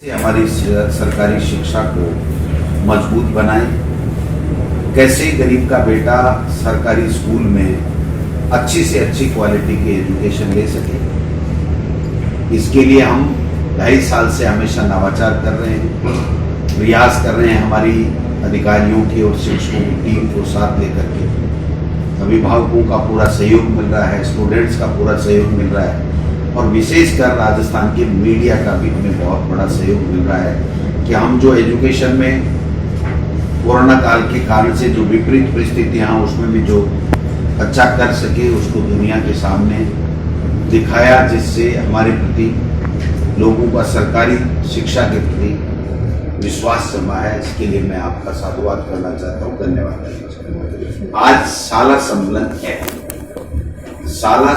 हमारी सरकारी शिक्षा को मजबूत बनाएं, कैसे गरीब का बेटा सरकारी स्कूल में अच्छी से अच्छी क्वालिटी की एजुकेशन ले सके। इसके लिए हम 2.5 साल से हमेशा नवाचार कर रहे हैं, प्रयास कर रहे हैं हमारी अधिकारियों की और शिक्षकों की टीम को साथ लेकर के। अभिभावकों का पूरा सहयोग मिल रहा है, स्टूडेंट्स का पूरा सहयोग मिल रहा है और विशेषकर राजस्थान के मीडिया का भी हमें बहुत बड़ा सहयोग मिल रहा है कि हम जो एजुकेशन में कोरोना काल के कारण से जो विपरीत परिस्थितियां उसमें भी जो अच्छा कर सके उसको दुनिया के सामने दिखाया, जिससे हमारे प्रति लोगों का सरकारी शिक्षा के प्रति विश्वास जमा है। इसके लिए मैं आपका साधुवाद करना चाहता हूँ, धन्यवाद। आज शाला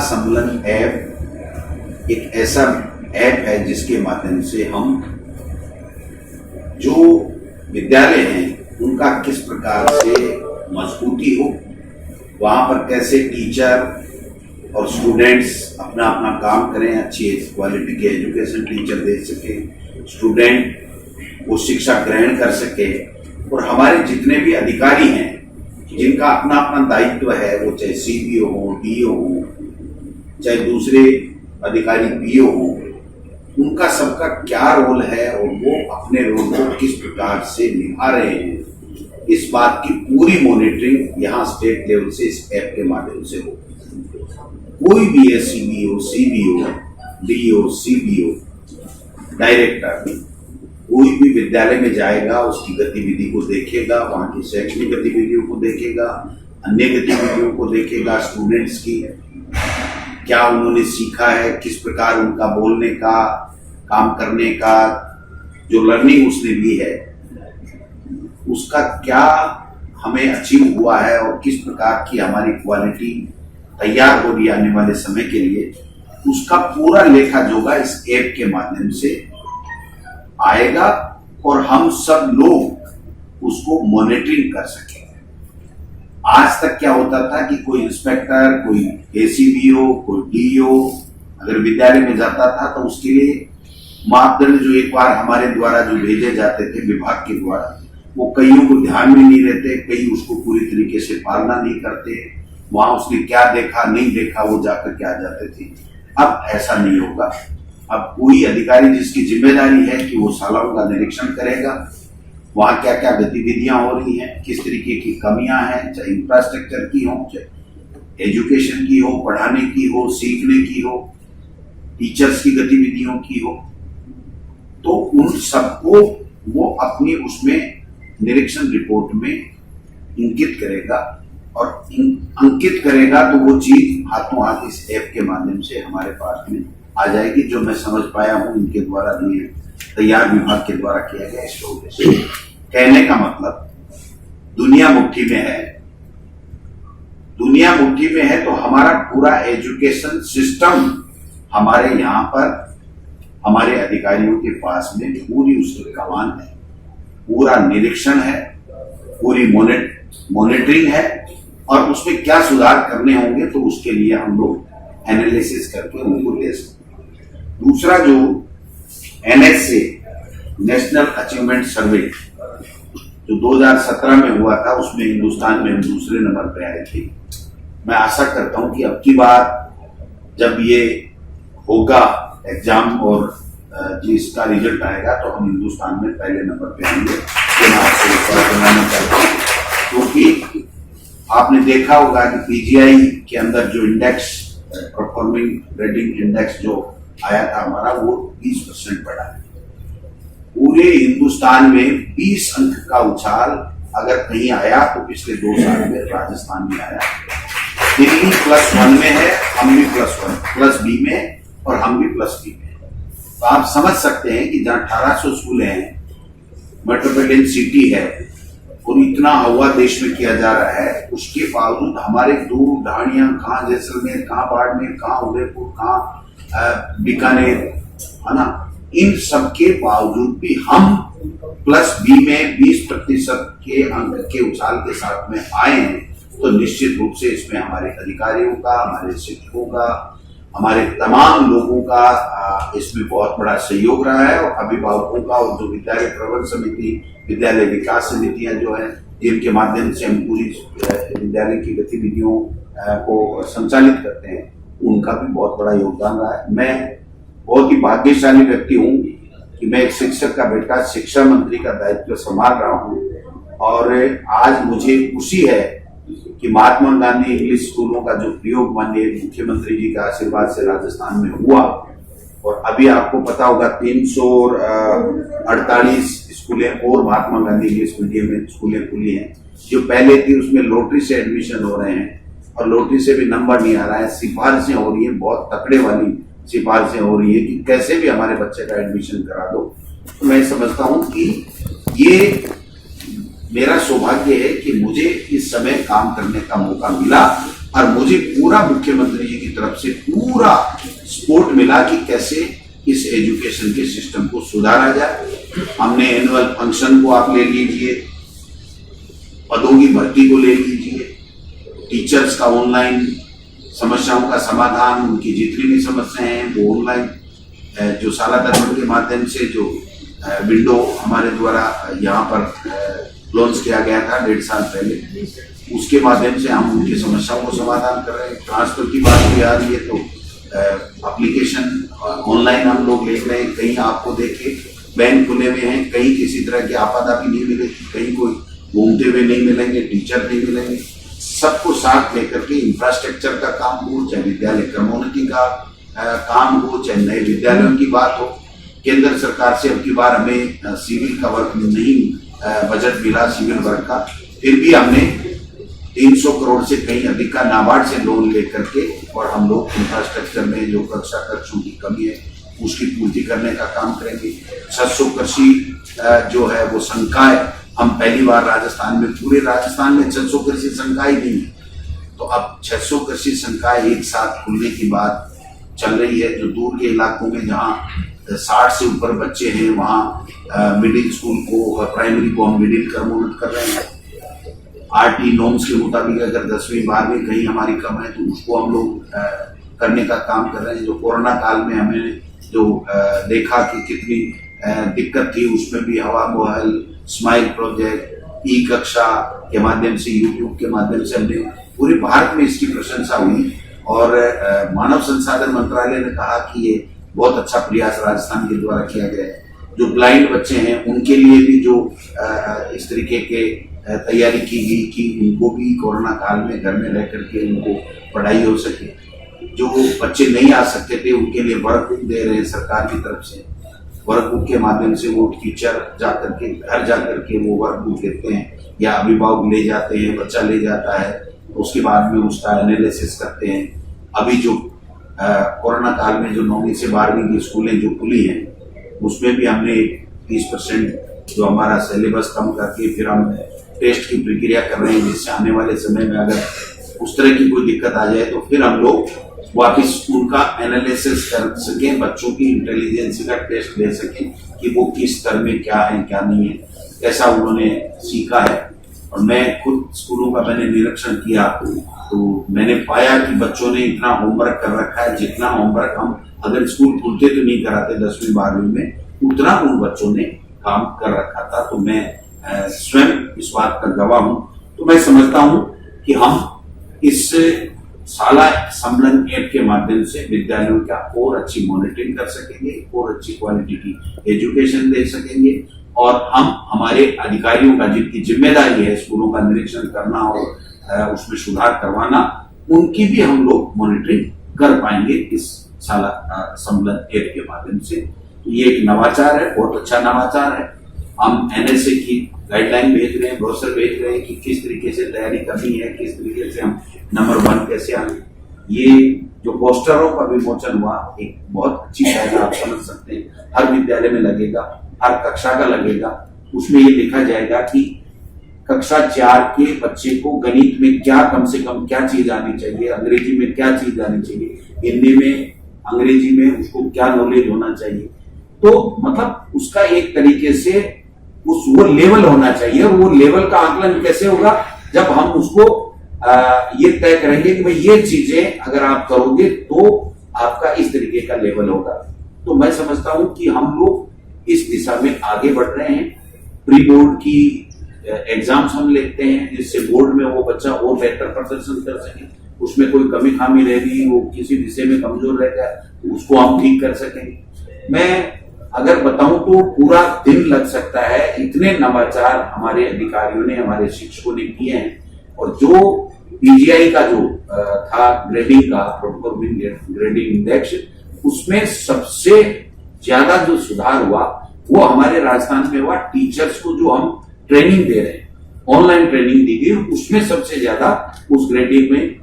सम्मेलन ऐप एक ऐसा ऐप है जिसके माध्यम से हम जो विद्यालय हैं उनका किस प्रकार से मजबूती हो, वहाँ पर कैसे टीचर और स्टूडेंट्स अपना अपना काम करें, अच्छी क्वालिटी की एजुकेशन टीचर दे सके, स्टूडेंट वो शिक्षा ग्रहण कर सके और हमारे जितने भी अधिकारी हैं जिनका अपना अपना दायित्व है, वो चाहे सीबीओ हो, डीओ हो, चाहे दूसरे अधिकारी पीओ हो, उनका सबका क्या रोल है और वो अपने रोल को किस प्रकार से निभा रहे हैं, इस बात की पूरी मॉनिटरिंग यहाँ स्टेट लेवल से इस ऐप के माध्यम से हो। कोई भी एससीबीओ, सीबीओ, डीओ, सीबीओ, डायरेक्टर कोई भी विद्यालय में जाएगा, उसकी गतिविधि को देखेगा, वहाँ की शैक्षणिक गतिविधियों को देखेगा, अन्य गतिविधियों को देखेगा, स्टूडेंट्स की क्या उन्होंने सीखा है, किस प्रकार उनका बोलने का, काम करने का जो लर्निंग उसने ली है उसका क्या हमें अचीव हुआ है और किस प्रकार की हमारी क्वालिटी तैयार हो रही है आने वाले समय के लिए, उसका पूरा लेखा जोखा इस ऐप के माध्यम से आएगा और हम सब लोग उसको मॉनिटरिंग कर सकेंगे। आज तक क्या होता था कि कोई इंस्पेक्टर, कोई एसीबीओ, कोई डीओ अगर विद्यालय में जाता था तो उसके लिए मापदंड जो एक बार हमारे द्वारा जो भेजे जाते थे विभाग के द्वारा, वो कईयों को ध्यान में नहीं रहते, कई उसको पूरी तरीके से पालना नहीं करते, वहां उसने क्या देखा नहीं देखा वो जाकर के आ जाते थे। अब ऐसा नहीं होगा। अब कोई अधिकारी जिसकी जिम्मेदारी है कि वो शालाओं का निरीक्षण करेगा, वहाँ क्या क्या गतिविधियां हो रही हैं, किस तरीके की कमियां हैं, चाहे इंफ्रास्ट्रक्चर की हो, चाहे एजुकेशन की हो, पढ़ाने की हो, सीखने की हो, टीचर्स की गतिविधियों की हो, तो उन सबको वो अपनी उसमें निरीक्षण रिपोर्ट में इंकित करेगा और अंकित करेगा तो वो चीज हाथों हाथ इस ऐप के माध्यम से हमारे पास में आ जाएगी, जो मैं समझ पाया हूँ इनके द्वारा दिए तैयार विभाग के द्वारा किया गया इसका उद्देश्य। कहने का मतलब दुनिया मुट्ठी में है, दुनिया मुट्ठी में है तो हमारा पूरा एजुकेशन सिस्टम हमारे यहाँ पर हमारे अधिकारियों के पास में पूरी उसकी कमान है, पूरा निरीक्षण है, पूरी मॉनिटरिंग है और उसमें क्या सुधार करने होंगे तो उसके लिए हम लोग एनालिसिस करके उनको दे सकते। दूसरा जो एनएसए नेशनल अचीवमेंट सर्वे जो 2017 में हुआ था, उसमें हिंदुस्तान में हम दूसरे नंबर पे आए थे। मैं आशा करता हूं कि अब की बार जब ये होगा एग्जाम और जिसका रिजल्ट आएगा तो हम हिंदुस्तान में पहले नंबर पे आएंगे। ये मैं आपसे विश्वास दिलाना चाहता हूँ, क्योंकि आपने देखा होगा कि पीजीआई के अंदर जो इंडेक्स परफॉर्मिंग रेटिंग इंडेक्स जो आया था हमारा, वो 20% बढ़ा है। पूरे हिंदुस्तान में 20 अंक का उछाल अगर कहीं आया तो पिछले 2 साल में राजस्थान में आया। दिल्ली +1 में है, हम भी +1 +B में और हम भी +B में। तो आप समझ सकते हैं कि जहाँ 1800 स्कूल हैं, मेट्रोपॉलिटन सिटी है और इतना हवा देश में किया जा रहा है, उसके बावजूद हमारे दूर ढाणियां, कहाँ जैसलमेर, कहाँ बाड़मेर, कहाँ उदयपुर, कहाँ बीकानेर, है ना, इन सबके बावजूद भी हम +B में 20% के अंक के उछाल के साथ में आए हैं। तो निश्चित रूप से इसमें हमारे अधिकारियों का, हमारे शिक्षकों का, हमारे तमाम लोगों का इसमें बहुत बड़ा सहयोग रहा है, और अभिभावकों का, और जो विद्यालय प्रबंधन समिति, विद्यालय विकास समितियां जो है, जिनके माध्यम से हम पूरी विद्यालय की गतिविधियों को संचालित करते हैं, उनका भी बहुत बड़ा योगदान रहा है। मैं बहुत ही भाग्यशाली व्यक्ति हूँ कि मैं एक शिक्षक का बेटा शिक्षा मंत्री का दायित्व संभाल रहा हूँ, और आज मुझे खुशी है कि महात्मा गांधी इंग्लिश स्कूलों का जो प्रयोग माननीय मुख्यमंत्री जी का आशीर्वाद से राजस्थान में हुआ, और अभी आपको पता होगा 348 स्कूलें और महात्मा गांधी इंग्लिश मीडियम में स्कूलें खुली हैं। जो पहले थी उसमें लॉटरी से एडमिशन हो रहे हैं, और लॉटरी से भी नंबर नहीं आ रहा है, सिफारिशें हो रही है, बहुत तकड़े वाली सिफारिशें हो रही है कि कैसे भी हमारे बच्चे का एडमिशन करा दो। तो मैं समझता हूं कि ये मेरा सौभाग्य है कि मुझे इस समय काम करने का मौका मिला, और मुझे पूरा मुख्यमंत्री जी की तरफ से पूरा सपोर्ट मिला कि कैसे इस एजुकेशन के सिस्टम को सुधारा जाए। हमने एनुअल फंक्शन को आप ले लीजिए, पदों की भर्ती को ले लीजिए, टीचर्स का ऑनलाइन समस्याओं का समाधान, उनकी जितनी भी समस्याएं हैं वो ऑनलाइन, जो शाला दर्पण के माध्यम से जो विंडो हमारे द्वारा यहाँ पर लॉन्च किया गया था 1.5 साल पहले, उसके माध्यम से हम उनकी समस्याओं को समाधान कर रहे हैं। ट्रांसफर की बात भी आ रही है तो एप्लीकेशन ऑनलाइन हम लोग ले रहे हैं। कहीं आपको देखिए बैंक खुले हुए हैं, कहीं किसी तरह की आपदा भी नहीं मिलेगी, कहीं कोई घूमते हुए नहीं मिलेंगे, टीचर नहीं मिलेंगे। सबको साथ लेकर के इंफ्रास्ट्रक्चर का काम हो, चाहे विद्यालय क्रमोन्नति का काम हो, चाहे नए विद्यालयों की बात हो। केंद्र सरकार से अब की बार हमें सिविल का वर्क नहीं बजट मिला सिविल वर्क का, फिर भी हमने 300 करोड़ से कहीं अधिक का नाबार्ड से लोन लेकर के, और हम लोग इंफ्रास्ट्रक्चर में जो कक्षा कक्षों की कमी है उसकी पूर्ति करने का काम करेंगे। 600 कृषि जो है वो संकाय, हम पहली बार राजस्थान में, पूरे राजस्थान में 600 कृषि संकाय नहीं है, तो अब 600 कृषि संकाय एक साथ खुलने की बात चल रही है। जो दूर के इलाकों में जहाँ 60 से ऊपर बच्चे हैं, वहाँ मिडिल स्कूल को, प्राइमरी को हम मिडिल क्रमोन्नत कर रहे हैं। आरटी नॉर्म्स के मुताबिक अगर 10वीं 12वीं कहीं हमारी कम है तो उसको हम लोग करने का काम कर रहे हैं। जो कोरोना काल में हमें जो देखा कि कितनी दिक्कत थी, उसमें भी हवा महल, स्माइल प्रोजेक्ट, ई कक्षा के माध्यम से, यूट्यूब के माध्यम से हमने पूरे भारत में इसकी प्रशंसा हुई, और मानव संसाधन मंत्रालय ने कहा कि ये बहुत अच्छा प्रयास राजस्थान के द्वारा किया गया है। जो ब्लाइंड बच्चे हैं उनके लिए भी जो इस तरीके के तैयारी की गई कि उनको भी कोरोना काल में घर में रह करके उनको पढ़ाई हो सके। जो बच्चे नहीं आ सकते थे उनके लिए वर्कबुक दे रहे हैं सरकार की तरफ से। वर्कबुक के माध्यम से वो टीचर जाकर के घर जाकर के वो वर्कबुक देते हैं, या अभिभावक ले जाते हैं, बच्चा ले जाता है, उसके बाद में उसका एनालिसिस करते हैं। अभी जो कोरोना काल में जो 9वीं से 12वीं की स्कूलें जो खुली हैं, उसमें भी हमने 30% जो हमारा सिलेबस कम करके फिर हम टेस्ट की प्रक्रिया कर रहे हैं, जिससे आने वाले समय में अगर उस तरह की कोई दिक्कत आ जाए तो फिर हम लोग वापिस उनका एनालिसिस कर सकें, बच्चों की इंटेलिजेंस का टेस्ट ले सकें कि वो किस स्तर में क्या है क्या नहीं है, कैसा उन्होंने सीखा है। और मैं खुद स्कूलों का मैंने निरीक्षण किया तो मैंने पाया कि बच्चों ने इतना होमवर्क कर रखा है, जितना होमवर्क हम अगर स्कूल खुलते तो नहीं कराते 10वीं 12वीं में, उतना उन बच्चों ने काम कर रखा था। तो मैं स्वयं इस बात का गवाह हूं। तो मैं समझता हूं कि हम इस शाला सम्मेलन ऐप के माध्यम से विद्यालयों का और अच्छी मॉनिटरिंग कर सकेंगे, और अच्छी क्वालिटी की एजुकेशन दे सकेंगे, और हम हमारे अधिकारियों का जिनकी जिम्मेदारी है स्कूलों का निरीक्षण करना और उसमें सुधार करवाना, उनकी भी हम लोग मॉनिटरिंग कर पाएंगे इस शाला सम्मेलन ऐप के माध्यम से। ये एक नवाचार है, बहुत अच्छा नवाचार है। हम एनएसए की गाइडलाइन भेज रहे हैं, ब्रोशर भेज रहे हैं कि किस तरीके से तैयारी करनी है, किस तरीके से हम नंबर 1 कैसे आए। ये जो पोस्टरों का विमोचन हुआ, एक बहुत अच्छी पहल आप समझ सकते हैं। हर विद्यालय में लगेगा, हर कक्षा का लगेगा। उसमें ये लिखा जाएगा कि कक्षा 4 के बच्चे को गणित में क्या, कम से कम क्या चीज आनी चाहिए, अंग्रेजी में क्या चीज आनी चाहिए, हिंदी में, अंग्रेजी में उसको क्या नॉलेज होना चाहिए। तो मतलब उसका एक तरीके से वो लेवल होना चाहिए। और वो लेवल का आकलन कैसे होगा, जब हम उसको ये तय करेंगे कि भाई ये चीजें अगर आप करोगे तो आपका इस तरीके का लेवल होगा। तो मैं समझता हूं कि हम लोग इस दिशा में आगे बढ़ रहे हैं। प्री बोर्ड की एग्जाम्स हम लेते हैं जिससे बोर्ड में वो बच्चा और बेहतर प्रदर्शन कर सके, उसमें कोई कमी खामी रह गई, वो किसी विषय में कमजोर रह गया तो उसको हम ठीक कर सकेंगे। मैं अगर बताऊं तो पूरा दिन लग सकता है, इतने नवाचार हमारे अधिकारियों ने, हमारे शिक्षकों ने किए हैं। और जो पीजीआई का जो था ग्रेडिंग का, परफॉर्मिंग ग्रेडिंग इंडेक्स, उसमें सबसे ज्यादा जो सुधार हुआ वो हमारे राजस्थान में हुआ। टीचर्स को जो हम ट्रेनिंग दे रहे हैं, ऑनलाइन ट्रेनिंग दी गई, उसमें सबसे ज्यादा उस ग्रेडिंग में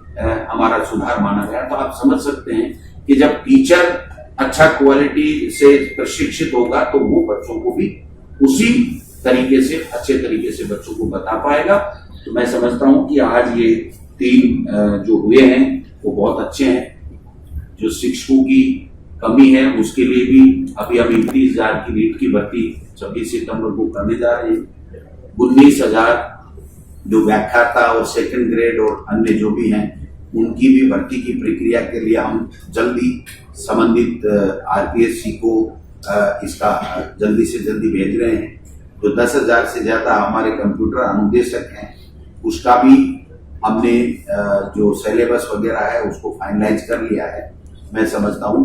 हमारा सुधार माना गया। तो आप समझ सकते हैं कि जब टीचर अच्छा क्वालिटी से प्रशिक्षित होगा तो वो बच्चों को भी उसी तरीके से, अच्छे तरीके से बच्चों को बता पाएगा। तो मैं समझता हूं कि आज ये 3 जो हुए हैं वो बहुत अच्छे हैं। जो शिक्षकों की कमी है उसके लिए भी अभी हम 29,000 की नीट की भर्ती 26 सितंबर को करने जा रहे हैं। 19,000 जो व्याख्याता और सेकंड ग्रेड और अन्य जो भी हैं उनकी भी भर्ती की प्रक्रिया के लिए हम जल्दी संबंधित आरपीएससी को इसका जल्दी से जल्दी भेज रहे हैं। जो 10,000 से ज्यादा हमारे कंप्यूटर अनुदेशक हैं उसका भी हमने जो सिलेबस वगैरह है उसको फाइनलाइज कर लिया है। मैं समझता हूँ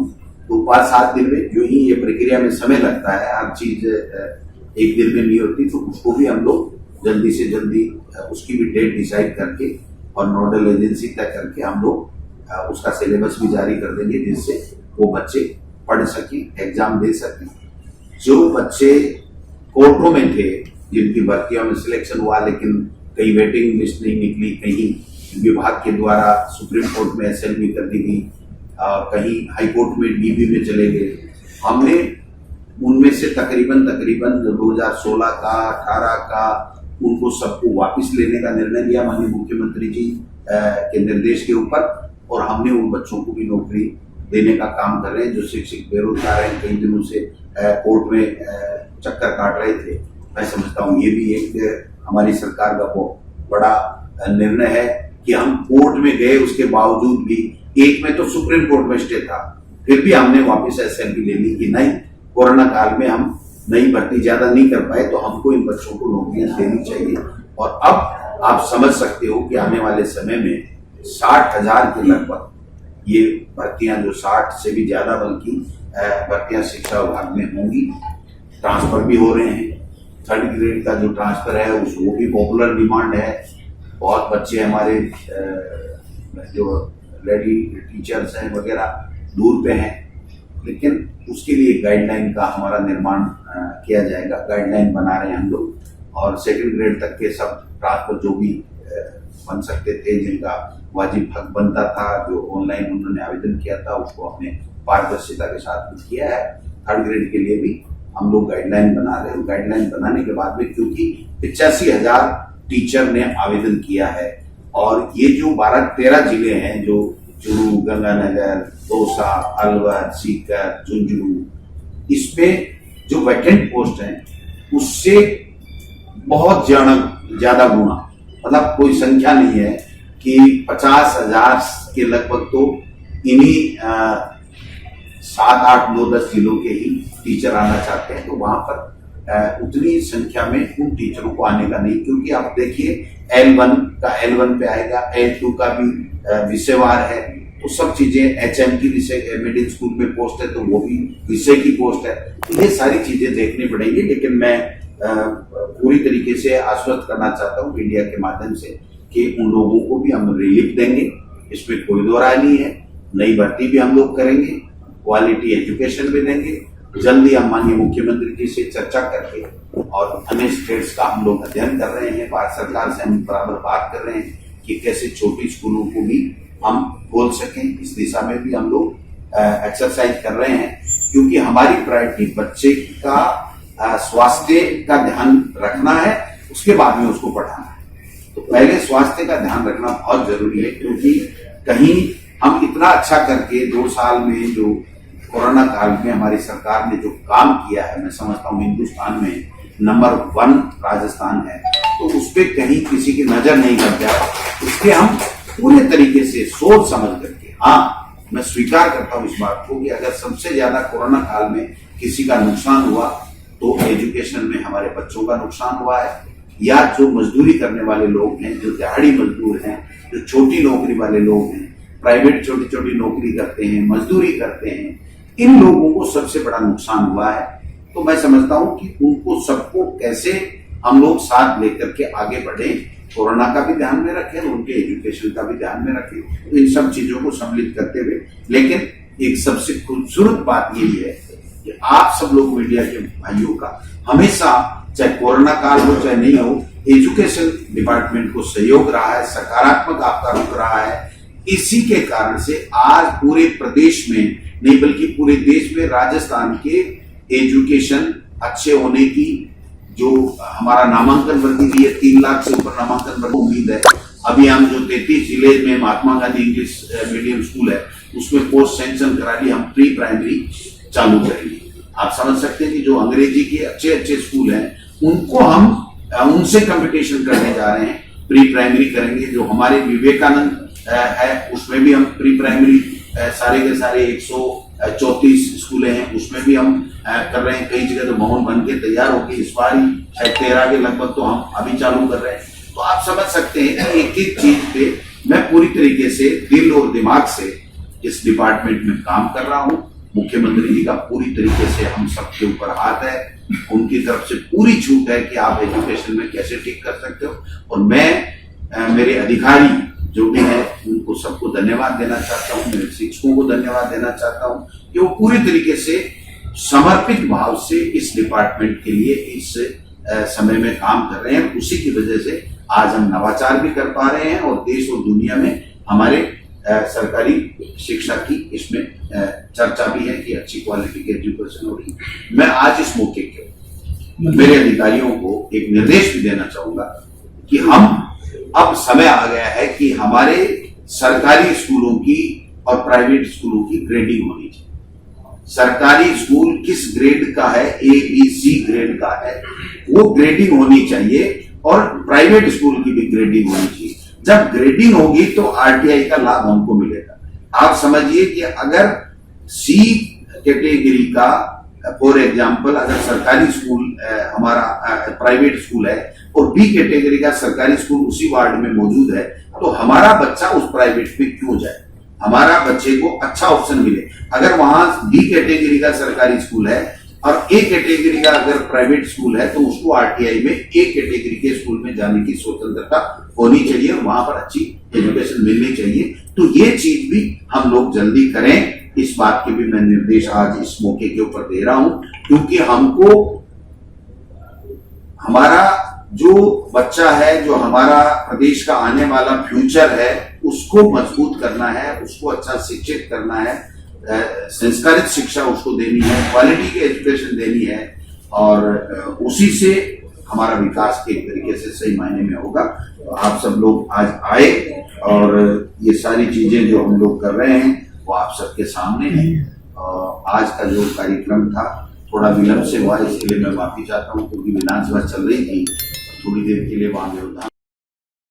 तो 5-7 दिन में, जो ही ये प्रक्रिया में समय लगता है, हर चीज एक दिन में नहीं होती, तो उसको भी हम लोग जल्दी से जल्दी उसकी भी डेट डिसाइड करके और नोडल एजेंसी तय करके हम लोग उसका सिलेबस भी जारी कर देंगे जिससे वो बच्चे पढ़ सके, एग्जाम दे सके। जो बच्चे कोर्टों में थे, जिनकी भर्तियों में सिलेक्शन हुआ लेकिन कहीं वेटिंग लिस्ट नहीं निकली, कहीं विभाग के द्वारा सुप्रीम कोर्ट में एसएलबी कर दी गई, कहीं हाई कोर्ट में डीबी में चले गए, हमने उनमें से तकरीबन 2016 का, 18 का, उनको सबको वापस लेने का निर्णय लिया माननीय मुख्यमंत्री जी के निर्देश के ऊपर। और हमने उन बच्चों को भी नौकरी देने का काम कर रहे हैं जो शिक्षक बेरोजगार हैं, कई दिनों से कोर्ट में चक्कर काट रहे थे। मैं समझता हूँ ये भी एक हमारी सरकार का बहुत बड़ा निर्णय है कि हम कोर्ट में गए, उसके बावजूद भी, एक में तो सुप्रीम कोर्ट में स्टे था, फिर भी हमने वापस एसएलपी ले ली कि नहीं, कोरोना काल में हम नई भर्ती ज्यादा नहीं कर पाए तो हमको इन बच्चों को नौकरियां देनी चाहिए। और अब आप समझ सकते हो कि आने वाले समय में 60,000 के लगभग ये भर्तियां, जो 60 से भी ज्यादा बल्कि भर्तियां शिक्षा विभाग में होंगी। ट्रांसफर भी हो रहे हैं, 3rd ग्रेड का जो ट्रांसफर है वो भी पॉपुलर डिमांड है। बहुत बच्चे हमारे जो लेडी टीचर्स हैं वगैरह दूर पे हैं, लेकिन उसके लिए गाइडलाइन का हमारा निर्माण किया जाएगा। गाइडलाइन बना रहे हैं हम लोग और 2nd ग्रेड तक के सब ट्रांसफर जो भी बन सकते थे, जिनका वाजिब हक बनता था, जो ऑनलाइन उन्होंने आवेदन किया था, उसको हमने पारदर्शिता के साथ भी किया है। 3rd ग्रेड के लिए भी हम लोग गाइडलाइन बना रहे हैं। गाइडलाइन बनाने के बाद में, क्योंकि 85,000 टीचर ने आवेदन किया है और ये जो 12-13 जिले हैं, जो चुरू, गंगानगर, दौसा, अलवर, सीकर, झुंझुनू, इसमें जो वैकेंट पोस्ट हैं उससे बहुत ज्यादा गुना, मतलब कोई संख्या नहीं है कि 50,000 के लगभग तो इन्हीं 7, 8, 9, 10 जिलों के ही टीचर आना चाहते हैं। तो वहां पर उतनी संख्या में उन टीचरों को आने का नहीं, क्योंकि आप देखिए L1 का L1 पे आएगा, L2 का भी विषयवार है, तो सब चीजें, HM की विषय मिडिल स्कूल में पोस्ट है तो वो भी विषय की पोस्ट है। तो ये सारी चीजें देखनी पड़ेंगी। लेकिन मैं पूरी तरीके से आश्वस्त करना चाहता हूँ मीडिया के माध्यम से कि उन लोगों को भी हम रिलीफ देंगे, इसमें कोई दो राय नहीं है। नई भर्ती भी हम लोग करेंगे, क्वालिटी एजुकेशन भी देंगे। जल्दी हम माननीय मुख्यमंत्री जी से चर्चा करके और अन्य स्टेट्स का हम लोग अध्ययन कर रहे हैं, भारत सरकार से हम बराबर बात कर रहे हैं कि कैसे छोटी स्कूलों को भी हम खोल सकें। इस दिशा में भी हम लोग एक्सरसाइज कर रहे हैं, क्योंकि हमारी प्रायोरिटी बच्चे का स्वास्थ्य का ध्यान रखना है, उसके बाद में उसको पढ़ाना है। तो पहले स्वास्थ्य का ध्यान रखना बहुत जरूरी है, क्योंकि कहीं हम इतना अच्छा करके 2 साल में, जो कोरोना काल में हमारी सरकार ने जो काम किया है, मैं समझता हूँ हिंदुस्तान में नंबर 1 राजस्थान है, तो उस पर कहीं किसी की नजर नहीं लग जाए, इसके हम पूरे तरीके से सोच समझ करके, हाँ मैं स्वीकार करता हूं इस बात को कि अगर सबसे ज्यादा कोरोना काल में किसी का नुकसान हुआ तो एजुकेशन में हमारे बच्चों का नुकसान हुआ है, या जो मजदूरी करने वाले लोग हैं, जो दिहाड़ी मजदूर हैं, जो छोटी नौकरी वाले लोग हैं, प्राइवेट छोटी छोटी नौकरी करते हैं, मजदूरी करते हैं, इन लोगों को सबसे बड़ा नुकसान हुआ है। तो मैं समझता हूं कि उनको सबको कैसे हम लोग साथ लेकर के आगे बढ़े, कोरोना का भी ध्यान में रखें, उनके एजुकेशन का भी ध्यान में रखें, तो इन सब चीजों को सम्मिलित करते हुए। लेकिन एक सबसे खूबसूरत बात यही है कि आप सब लोग मीडिया के भाइयों का हमेशा, चाहे कोरोना काल हो चाहे नहीं हो, एजुकेशन डिपार्टमेंट को सहयोग रहा है, सकारात्मक आपका रुख रहा है। इसी के कारण से आज पूरे प्रदेश में नहीं बल्कि पूरे देश में राजस्थान के एजुकेशन अच्छे होने की जो हमारा नामांकन वृद्धि हुई है, 3 लाख से ऊपर नामांकन वृद्धि उम्मीद है। अभी हम जो 33 जिले में Mahatma Gandhi English medium school है उसमें पोस्ट सैंक्शन करा ली, हम प्री प्राइमरी चालू करेंगे। आप समझ सकते हैं कि जो अंग्रेजी के अच्छे अच्छे स्कूल हैं उनको हम उनसे कंपटीशन करने जा रहे हैं, प्री प्राइमरी करेंगे। जो हमारे विवेकानंद है उसमें भी हम प्री प्राइमरी सारे के सारे 134 स्कूलें हैं उसमें भी हम कर रहे हैं। कई जगह तो भवन बन के तैयार होगी, इस बार ही 13 के लगभग तो हम अभी चालू कर रहे हैं। तो आप समझ सकते हैं कि एक एक चीज पे मैं पूरी तरीके से दिल और दिमाग से इस डिपार्टमेंट में काम कर रहा हूं। मुख्यमंत्री जी का पूरी तरीके से हम सबके ऊपर हाथ है, उनकी तरफ से पूरी छूट है कि आप एजुकेशन में कैसे ठीक कर सकते हो। और मैं मेरे अधिकारी जो भी है उनको सबको धन्यवाद देना चाहता हूँ, मेरे शिक्षकों को धन्यवाद देना चाहता हूँ कि वो पूरी तरीके से समर्पित भाव से इस डिपार्टमेंट के लिए इस समय में काम कर रहे हैं। उसी की वजह से आज हम नवाचार भी कर पा रहे हैं और देश और दुनिया में हमारे सरकारी शिक्षा की इसमें चर्चा भी है कि अच्छी क्वालिटी की एजुकेशन हो रही है। मैं आज इस मौके के मेरे अधिकारियों को एक निर्देश भी देना चाहूंगा कि हम अब समय आ गया है कि हमारे सरकारी स्कूलों की और प्राइवेट स्कूलों की ग्रेडिंग होनी चाहिए। सरकारी स्कूल किस ग्रेड का है, ABC ग्रेड का है, वो ग्रेडिंग होनी चाहिए और प्राइवेट स्कूल की भी ग्रेडिंग होनी चाहिए। जब ग्रेडिंग होगी तो RTI का लाभ हमको मिलेगा। आप समझिए कि अगर C कैटेगरी का फॉर एग्जाम्पल अगर सरकारी स्कूल हमारा प्राइवेट स्कूल है और B कैटेगरी का सरकारी स्कूल उसी वार्ड में मौजूद है, तो हमारा बच्चा उस प्राइवेट में क्यों जाए, हमारा बच्चे को अच्छा ऑप्शन मिले। अगर वहां B कैटेगरी का सरकारी स्कूल है और A कैटेगरी का अगर प्राइवेट स्कूल है तो उसको RTI में A कैटेगरी के स्कूल में जाने की स्वतंत्रता होनी चाहिए और वहां पर अच्छी एजुकेशन मिलनी चाहिए। तो ये चीज भी हम लोग जल्दी करें, इस बात के भी मैं निर्देश आज इस मौके के ऊपर दे रहा हूं, क्योंकि हमको हमारा जो बच्चा है, जो हमारा प्रदेश का आने वाला फ्यूचर है, उसको मजबूत करना है, उसको अच्छा शिक्षित करना है, संस्कारित शिक्षा उसको देनी है, क्वालिटी की एजुकेशन देनी है और उसी से हमारा विकास के तरीके से सही मायने में होगा। तो आप सब लोग आज आए और ये सारी चीजें जो हम लोग कर रहे हैं वो आप सबके सामने है। आज का जो कार्यक्रम था थोड़ा विलंब से हुआ, इसके लिए मैं माफी चाहता हूँ, क्योंकि विधानसभा चल रही थी, थोड़ी देर के लिए वहां व्यवधान